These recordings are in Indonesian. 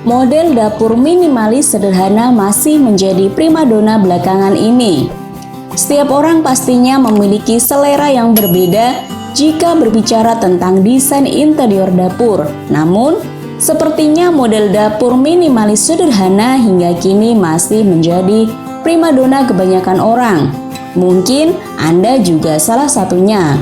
model dapur minimalis sederhana masih menjadi primadona belakangan ini. Setiap orang pastinya memiliki selera yang berbeda jika berbicara tentang desain interior dapur. Namun, sepertinya model dapur minimalis sederhana hingga kini masih menjadi primadona kebanyakan orang. Mungkin Anda juga salah satunya.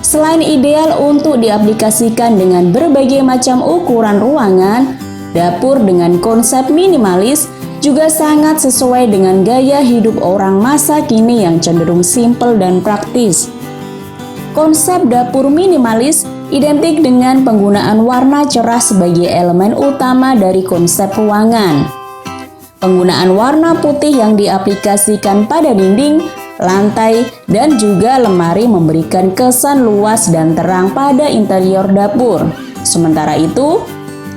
Selain ideal untuk diaplikasikan dengan berbagai macam ukuran ruangan, dapur dengan konsep minimalis juga sangat sesuai dengan gaya hidup orang masa kini yang cenderung simpel dan praktis. Konsep dapur minimalis identik dengan penggunaan warna cerah sebagai elemen utama dari konsep ruangan. Penggunaan warna putih yang diaplikasikan pada dinding, lantai, dan juga lemari memberikan kesan luas dan terang pada interior dapur. Sementara itu,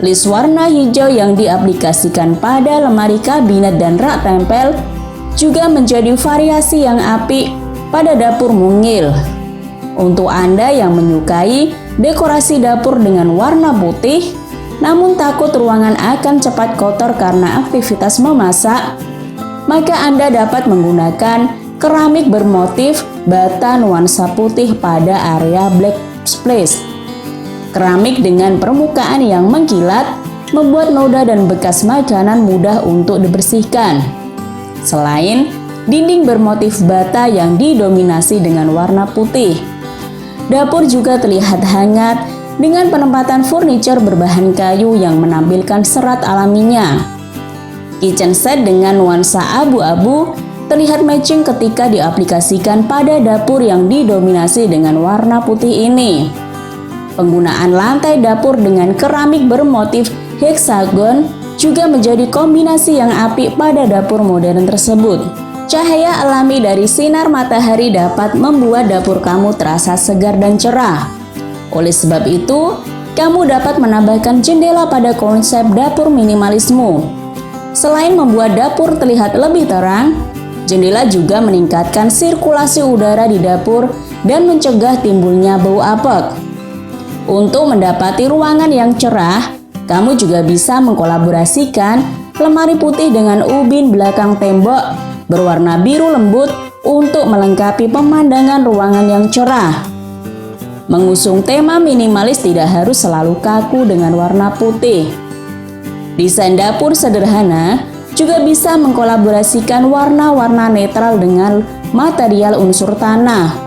list warna hijau yang diaplikasikan pada lemari kabinet dan rak tempel juga menjadi variasi yang apik pada dapur mungil. Untuk Anda yang menyukai dekorasi dapur dengan warna putih, namun takut ruangan akan cepat kotor karena aktivitas memasak, maka Anda dapat menggunakan keramik bermotif bata nuansa putih pada area black splash. Keramik dengan permukaan yang mengkilat membuat noda dan bekas makanan mudah untuk dibersihkan. Selain dinding bermotif bata yang didominasi dengan warna putih, dapur juga terlihat hangat dengan penempatan furniture berbahan kayu yang menampilkan serat alaminya. Kitchen set dengan nuansa abu-abu terlihat matching ketika diaplikasikan pada dapur yang didominasi dengan warna putih ini. Penggunaan lantai dapur dengan keramik bermotif hexagon juga menjadi kombinasi yang apik pada dapur modern tersebut. Cahaya alami dari sinar matahari dapat membuat dapur kamu terasa segar dan cerah. Oleh sebab itu, kamu dapat menambahkan jendela pada konsep dapur minimalismu. Selain membuat dapur terlihat lebih terang, jendela juga meningkatkan sirkulasi udara di dapur dan mencegah timbulnya bau apek. Untuk mendapati ruangan yang cerah, kamu juga bisa mengkolaborasikan lemari putih dengan ubin belakang tembok berwarna biru lembut untuk melengkapi pemandangan ruangan yang cerah. Mengusung tema minimalis tidak harus selalu kaku dengan warna putih. Desain dapur sederhana juga bisa mengkolaborasikan warna-warna netral dengan material unsur tanah.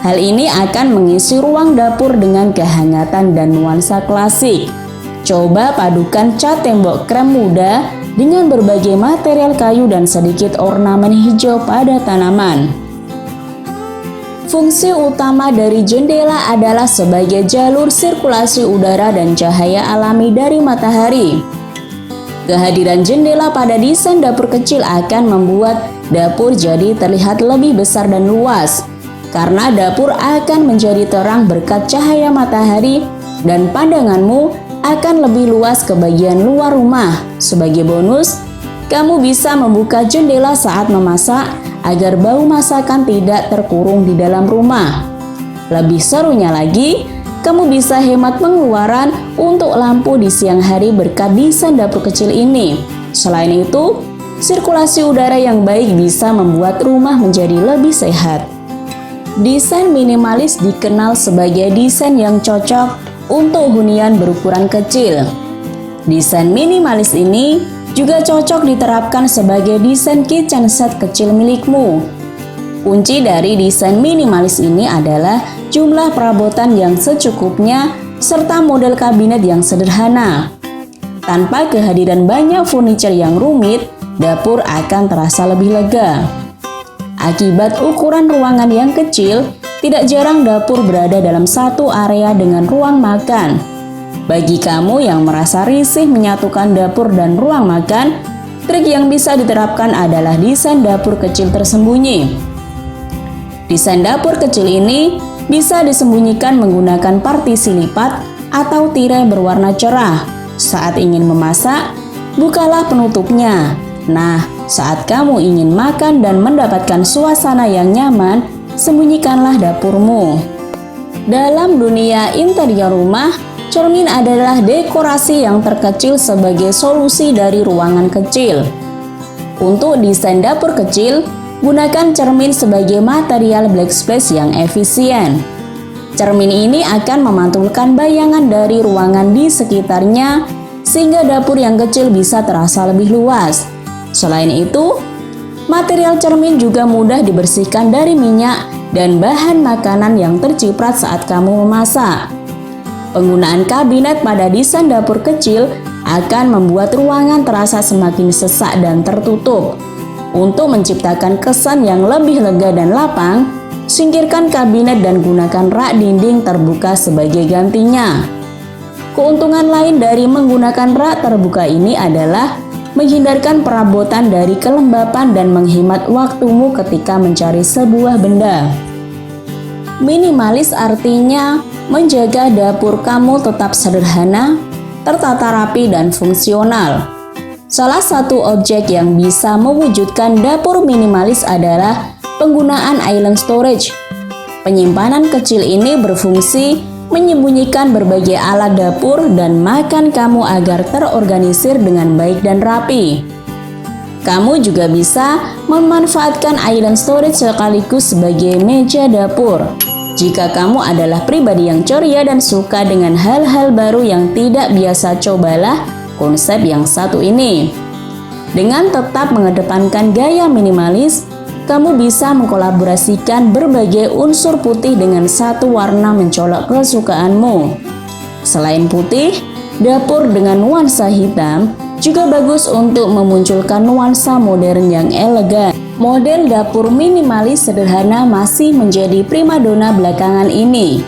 Hal ini akan mengisi ruang dapur dengan kehangatan dan nuansa klasik. Coba padukan cat tembok krem muda dengan berbagai material kayu dan sedikit ornamen hijau pada tanaman. Fungsi utama dari jendela adalah sebagai jalur sirkulasi udara dan cahaya alami dari matahari. Kehadiran jendela pada desain dapur kecil akan membuat dapur jadi terlihat lebih besar dan luas, karena dapur akan menjadi terang berkat cahaya matahari dan pandanganmu akan lebih luas ke bagian luar rumah. Sebagai bonus, kamu bisa membuka jendela saat memasak agar bau masakan tidak terkurung di dalam rumah. Lebih serunya lagi, kamu bisa hemat pengeluaran untuk lampu di siang hari berkat desain dapur kecil ini. Selain itu, sirkulasi udara yang baik bisa membuat rumah menjadi lebih sehat. Desain minimalis dikenal sebagai desain yang cocok untuk hunian berukuran kecil. Desain minimalis ini juga cocok diterapkan sebagai desain kitchen set kecil milikmu. Kunci dari desain minimalis ini adalah jumlah perabotan yang secukupnya serta model kabinet yang sederhana. Tanpa kehadiran banyak furniture yang rumit, dapur akan terasa lebih lega. Akibat ukuran ruangan yang kecil, tidak jarang dapur berada dalam satu area dengan ruang makan. Bagi kamu yang merasa risih menyatukan dapur dan ruang makan, trik yang bisa diterapkan adalah desain dapur kecil tersembunyi. Desain dapur kecil ini bisa disembunyikan menggunakan partisi lipat atau tirai berwarna cerah. Saat ingin memasak, bukalah penutupnya. Nah, saat kamu ingin makan dan mendapatkan suasana yang nyaman, sembunyikanlah dapurmu. Dalam dunia interior rumah, cermin adalah dekorasi yang terkecil sebagai solusi dari ruangan kecil. Untuk desain dapur kecil, gunakan cermin sebagai material backsplash yang efisien. Cermin ini akan memantulkan bayangan dari ruangan di sekitarnya, sehingga dapur yang kecil bisa terasa lebih luas. Selain itu, material cermin juga mudah dibersihkan dari minyak dan bahan makanan yang terciprat saat kamu memasak. Penggunaan kabinet pada desain dapur kecil akan membuat ruangan terasa semakin sesak dan tertutup. Untuk menciptakan kesan yang lebih lega dan lapang, singkirkan kabinet dan gunakan rak dinding terbuka sebagai gantinya. Keuntungan lain dari menggunakan rak terbuka ini adalah menghindarkan perabotan dari kelembapan dan menghemat waktumu ketika mencari sebuah benda. Minimalis artinya menjaga dapur kamu tetap sederhana, tertata rapi dan fungsional. Salah satu objek yang bisa mewujudkan dapur minimalis adalah penggunaan island storage. Penyimpanan kecil ini berfungsi menyembunyikan berbagai alat dapur dan makan kamu agar terorganisir dengan baik dan rapi. Kamu juga bisa memanfaatkan island storage sekaligus sebagai meja dapur. Jika kamu adalah pribadi yang ceria dan suka dengan hal-hal baru yang tidak biasa, cobalah konsep yang satu ini. Dengan tetap mengedepankan gaya minimalis, kamu bisa mengkolaborasikan berbagai unsur putih dengan satu warna mencolok kesukaanmu. Selain putih, dapur dengan nuansa hitam juga bagus untuk memunculkan nuansa modern yang elegan. Model dapur minimalis sederhana masih menjadi primadona belakangan ini.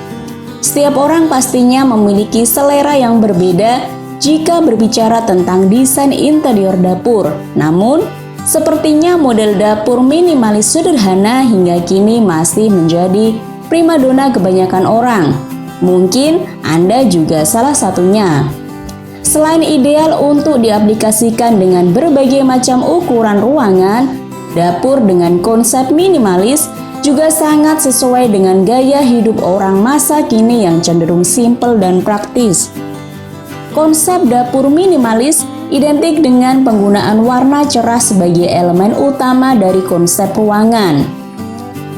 Setiap orang pastinya memiliki selera yang berbeda jika berbicara tentang desain interior dapur. Namun, sepertinya model dapur minimalis sederhana hingga kini masih menjadi primadona kebanyakan orang. Mungkin Anda juga salah satunya. Selain ideal untuk diaplikasikan dengan berbagai macam ukuran ruangan, dapur dengan konsep minimalis juga sangat sesuai dengan gaya hidup orang masa kini yang cenderung simpel dan praktis. Konsep dapur minimalis identik dengan penggunaan warna cerah sebagai elemen utama dari konsep ruangan.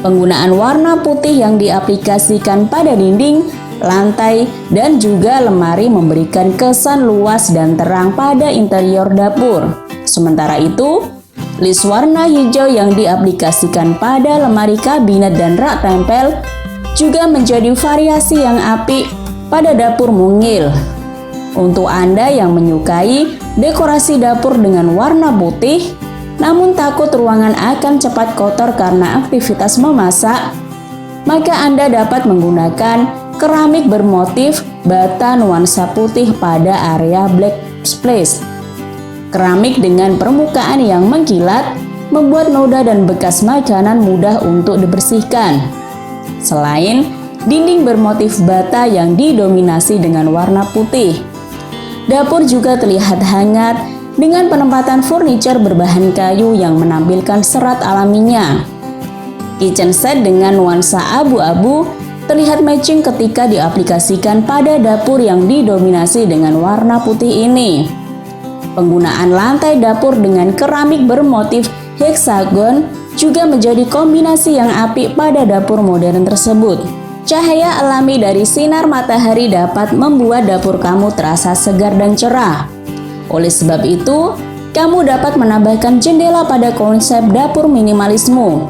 Penggunaan warna putih yang diaplikasikan pada dinding, lantai, dan juga lemari memberikan kesan luas dan terang pada interior dapur. Sementara itu, list warna hijau yang diaplikasikan pada lemari kabinet dan rak tempel juga menjadi variasi yang apik pada dapur mungil. Untuk Anda yang menyukai dekorasi dapur dengan warna putih, namun takut ruangan akan cepat kotor karena aktivitas memasak, maka Anda dapat menggunakan keramik bermotif bata nuansa putih pada area black space. Keramik dengan permukaan yang mengkilat membuat noda dan bekas makanan mudah untuk dibersihkan. Selain dinding bermotif bata yang didominasi dengan warna putih, dapur juga terlihat hangat dengan penempatan furniture berbahan kayu yang menampilkan serat alaminya. Kitchen set dengan nuansa abu-abu terlihat matching ketika diaplikasikan pada dapur yang didominasi dengan warna putih ini. Penggunaan lantai dapur dengan keramik bermotif heksagon juga menjadi kombinasi yang apik pada dapur modern tersebut. Cahaya alami dari sinar matahari dapat membuat dapur kamu terasa segar dan cerah. Oleh sebab itu, kamu dapat menambahkan jendela pada konsep dapur minimalismu.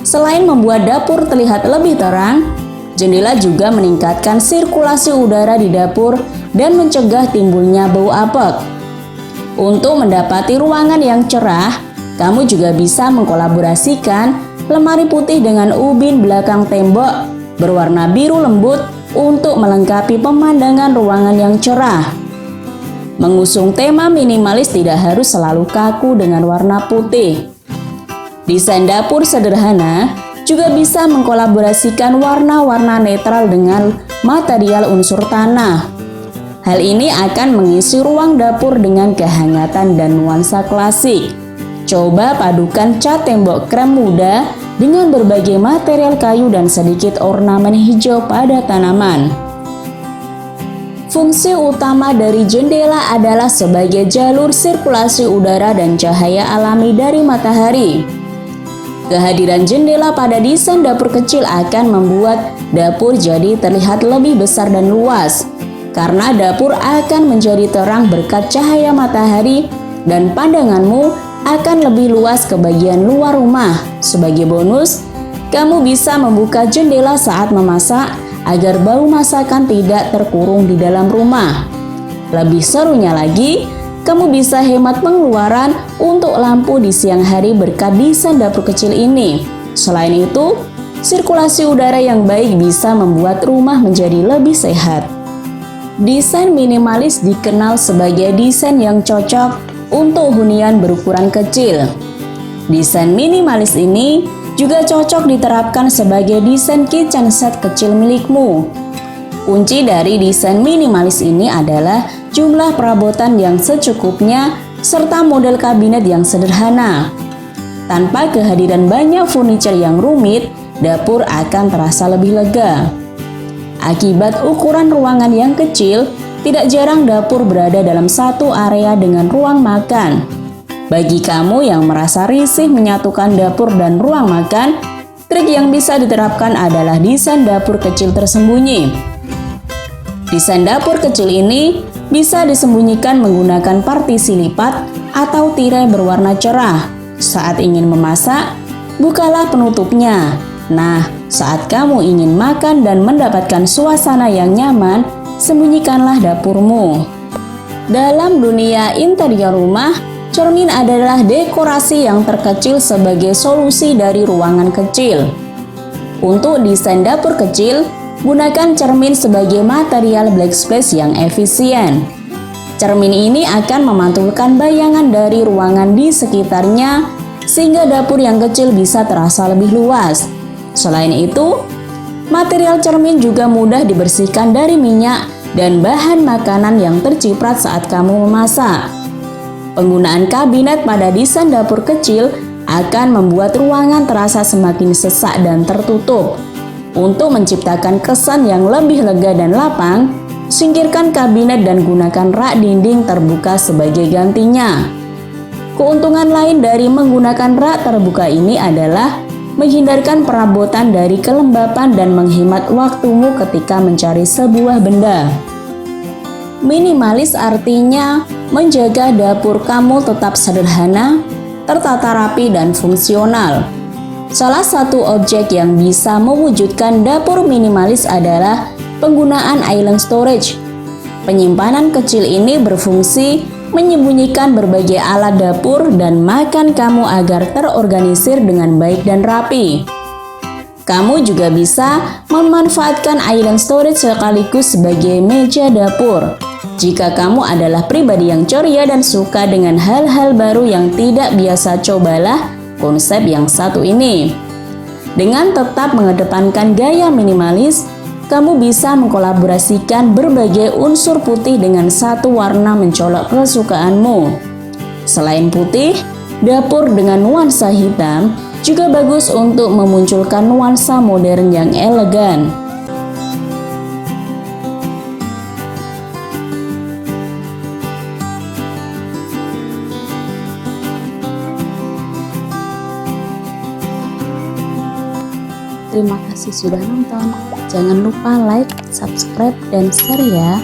Selain membuat dapur terlihat lebih terang, jendela juga meningkatkan sirkulasi udara di dapur dan mencegah timbulnya bau apek. Untuk mendapati ruangan yang cerah, kamu juga bisa mengkolaborasikan lemari putih dengan ubin belakang tembok berwarna biru lembut untuk melengkapi pemandangan ruangan yang cerah. Mengusung tema minimalis tidak harus selalu kaku dengan warna putih. Desain dapur sederhana juga bisa mengkolaborasikan warna-warna netral dengan material unsur tanah. Hal ini akan mengisi ruang dapur dengan kehangatan dan nuansa klasik. Coba padukan cat tembok krem muda dengan berbagai material kayu dan sedikit ornamen hijau pada tanaman. Fungsi utama dari jendela adalah sebagai jalur sirkulasi udara dan cahaya alami dari matahari. Kehadiran jendela pada desain dapur kecil akan membuat dapur jadi terlihat lebih besar dan luas, karena dapur akan menjadi terang berkat cahaya matahari dan pandanganmu akan lebih luas ke bagian luar rumah. Sebagai bonus, kamu bisa membuka jendela saat memasak agar bau masakan tidak terkurung di dalam rumah. Lebih serunya lagi, kamu bisa hemat pengeluaran untuk lampu di siang hari berkat desain dapur kecil ini. Selain itu, sirkulasi udara yang baik bisa membuat rumah menjadi lebih sehat. Desain minimalis dikenal sebagai desain yang cocok untuk hunian berukuran kecil. Desain minimalis ini juga cocok diterapkan sebagai desain kitchen set kecil milikmu. Kunci dari desain minimalis ini adalah jumlah perabotan yang secukupnya serta model kabinet yang sederhana. Tanpa kehadiran banyak furniture yang rumit, dapur akan terasa lebih lega. Akibat ukuran ruangan yang kecil, tidak jarang dapur berada dalam satu area dengan ruang makan. Bagi kamu yang merasa risih menyatukan dapur dan ruang makan, trik yang bisa diterapkan adalah desain dapur kecil tersembunyi. Desain dapur kecil ini bisa disembunyikan menggunakan partisi lipat atau tirai berwarna cerah. Saat ingin memasak, bukalah penutupnya. Nah, saat kamu ingin makan dan mendapatkan suasana yang nyaman, sembunyikanlah dapurmu. Dalam dunia interior rumah, cermin adalah dekorasi yang terkecil sebagai solusi dari ruangan kecil. Untuk desain dapur kecil, gunakan cermin sebagai material black space yang efisien. Cermin ini akan memantulkan bayangan dari ruangan di sekitarnya, sehingga dapur yang kecil bisa terasa lebih luas. Selain itu, material cermin juga mudah dibersihkan dari minyak dan bahan makanan yang terciprat saat kamu memasak. Penggunaan kabinet pada desain dapur kecil akan membuat ruangan terasa semakin sesak dan tertutup. Untuk menciptakan kesan yang lebih lega dan lapang, singkirkan kabinet dan gunakan rak dinding terbuka sebagai gantinya. Keuntungan lain dari menggunakan rak terbuka ini adalah menghindarkan perabotan dari kelembapan dan menghemat waktumu ketika mencari sebuah benda. Minimalis artinya menjaga dapur kamu tetap sederhana, tertata rapi, dan fungsional. Salah satu objek yang bisa mewujudkan dapur minimalis adalah penggunaan island storage. Penyimpanan kecil ini berfungsi menyembunyikan berbagai alat dapur dan makan kamu agar terorganisir dengan baik dan rapi. Kamu juga bisa memanfaatkan island storage sekaligus sebagai meja dapur. Jika kamu adalah pribadi yang ceria dan suka dengan hal-hal baru yang tidak biasa, cobalah konsep yang satu ini. Dengan tetap mengedepankan gaya minimalis, kamu bisa mengkolaborasikan berbagai unsur putih dengan satu warna mencolok kesukaanmu. Selain putih, dapur dengan nuansa hitam juga bagus untuk memunculkan nuansa modern yang elegan. Terima kasih sudah nonton. Jangan lupa like, subscribe, dan share ya.